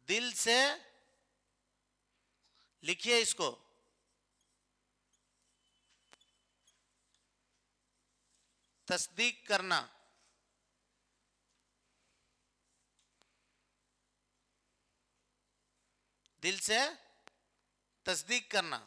دل سے لکھیے اس کو، تصدیق کرنا، دل سے تصدیق کرنا.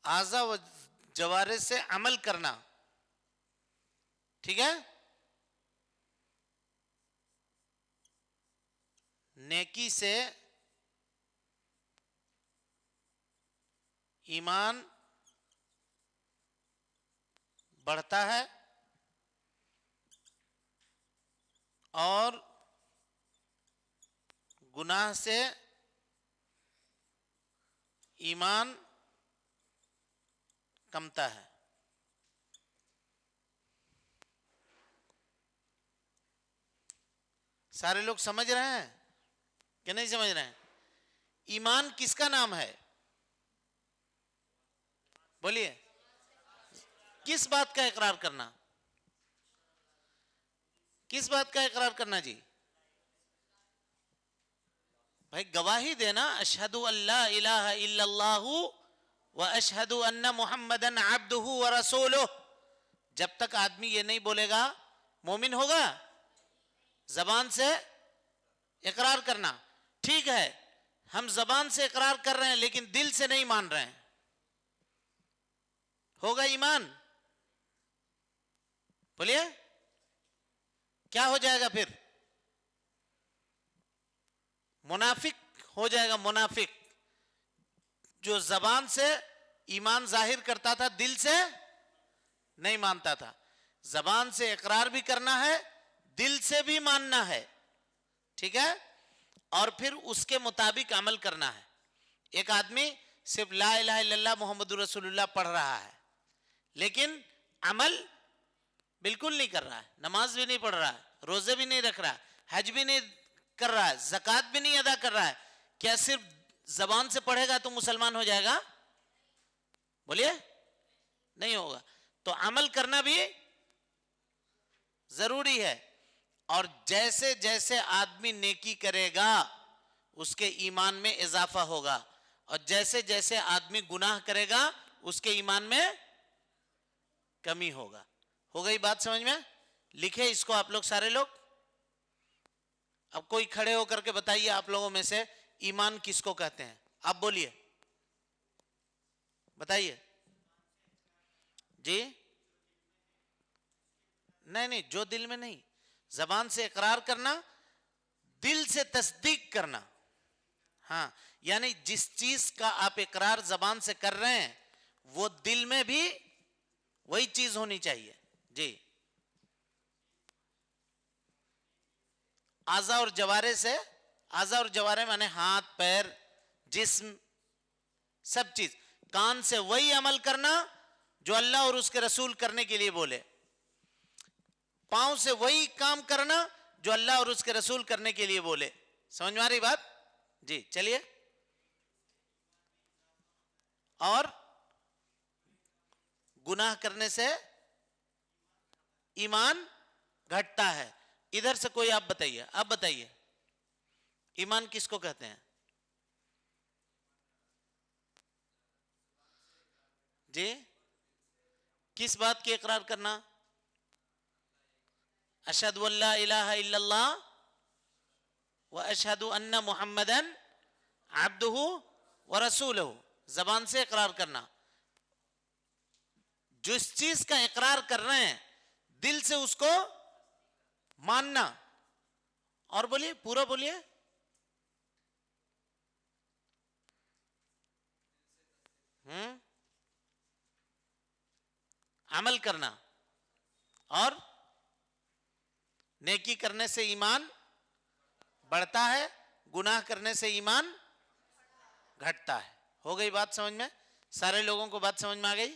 اعضاء و جوارح سے عمل کرنا. ٹھیک ہے، نیکی سے ایمان بڑھتا ہے اور گناہ سے ایمان کمتا ہے. سارے لوگ سمجھ رہے ہیں کہ نہیں سمجھ رہے ہیں؟ ایمان کس کا نام ہے؟ بولیے. کس بات کا اقرار کرنا؟ کس بات کا اقرار کرنا جی؟ بھائی گواہی دینا، اشہد ان لا الہ الا اللہ و اشہد ان محمدن عبدہ و رسولہ. جب تک آدمی یہ نہیں بولے گا مومن ہوگا؟ زبان سے اقرار کرنا. ٹھیک ہے، ہم زبان سے اقرار کر رہے ہیں لیکن دل سے نہیں مان رہے ہیں، ہوگا ایمان؟ بولیے کیا ہو جائے گا پھر؟ منافق ہو جائے گا. منافق جو زبان سے ایمان ظاہر کرتا تھا، دل سے نہیں مانتا تھا. زبان سے اقرار بھی کرنا ہے، دل سے بھی ماننا ہے. ٹھیک ہے، اور پھر اس کے مطابق عمل کرنا ہے. ایک آدمی صرف لا الہ الا اللہ محمد رسول اللہ پڑھ رہا ہے لیکن عمل بالکل نہیں کر رہا ہے، نماز بھی نہیں پڑھ رہا ہے، روزے بھی نہیں رکھ رہا ہے، حج بھی نہیں کر رہا ہے، زکوٰۃ بھی نہیں ادا کر رہا ہے. کیا صرف زبان سے پڑھے گا تو مسلمان ہو جائے گا؟ بولیے نہیں ہوگا. تو عمل کرنا بھی ضروری ہے. اور جیسے جیسے آدمی نیکی کرے گا اس کے ایمان میں اضافہ ہوگا، اور جیسے جیسے آدمی گناہ کرے گا اس کے ایمان میں کمی ہوگا. ہو گئی بات سمجھ میں؟ لکھے اس کو آپ لوگ سارے لوگ. اب کوئی کھڑے ہو کر کے بتائیے آپ لوگوں میں سے ایمان کس کو کہتے ہیں؟ آپ بولیے، بتائیے. جی نہیں، جو دل میں نہیں، زبان سے اقرار کرنا، دل سے تصدیق کرنا. ہاں، یعنی جس چیز کا آپ اقرار زبان سے کر رہے ہیں وہ دل میں بھی وہی چیز ہونی چاہیے. جی اعضاء اور جوارح سے، اعضاء اور جوارح مانے ہاتھ، پیر، جسم، سب چیز. کان سے وہی عمل کرنا جو اللہ اور اس کے رسول کرنے کے لیے بولے. پاؤں سے وہی کام کرنا جو اللہ اور اس کے رسول کرنے کے لیے بولے. سمجھ میں آ رہی بات؟ جی چلیے. اور گناہ کرنے سے ایمان گھٹتا ہے. ادھر سے کوئی آپ بتائیے، آپ بتائیے ایمان کس کو کہتے ہیں؟ جی کس بات کی اقرار کرنا؟ اشہد ان لا الہ الا اللہ و اشہد ان محمدن عبدہ و رسولہ. زبان سے اقرار کرنا. جس چیز کا اقرار کر رہے ہیں دل سے اس کو ماننا. اور بولیے، پورا بولیے. عمل کرنا، اور نیکی کرنے سے ایمان بڑھتا ہے، گناہ کرنے سے ایمان گھٹتا ہے. ہو گئی بات سمجھ میں؟ سارے لوگوں کو بات سمجھ میں آ گئی؟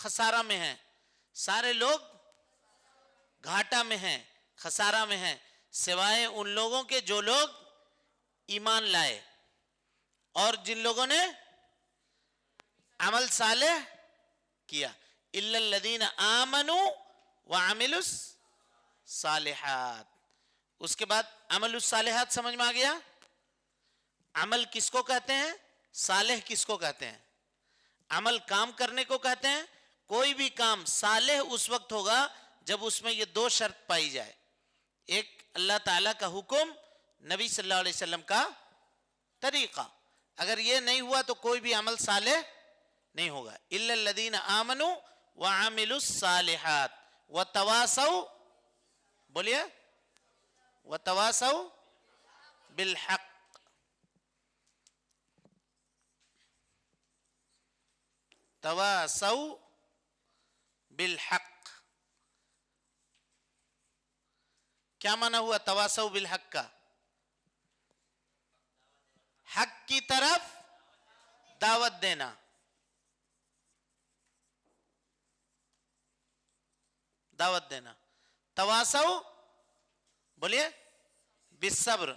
خسارہ میں ہیں, سارے لوگ گھاٹا میں ہیں, خسارہ میں ہیں, سوائے ان لوگوں کے جو لوگ ایمان لائے اور جن لوگوں نے عمل صالح کیا. الا الذین آمنوا وعملوا الصالحات. اس کے بعد عمل الصالحات سمجھ میں آ گیا. عمل کس کو کہتے ہیں, صالح کس کو کہتے ہیں؟ عمل کام کرنے کو کہتے ہیں. کوئی بھی کام صالح اس وقت ہوگا جب اس میں یہ دو شرط پائی جائے, ایک اللہ تعالیٰ کا حکم, نبی صلی اللہ علیہ وسلم کا طریقہ. اگر یہ نہیں ہوا تو کوئی بھی عمل صالح نہیں ہوگا. الا الذین آمنوا وعملوا الصالحات وتواصوا, بولیے, وتواصوا بالحق. تواصوا بالحق کیا معنی ہوا تواصوا بالحق کا؟ حق کی طرف دعوت دینا. دعوت دینا. تواصوا بولیے بالصبر,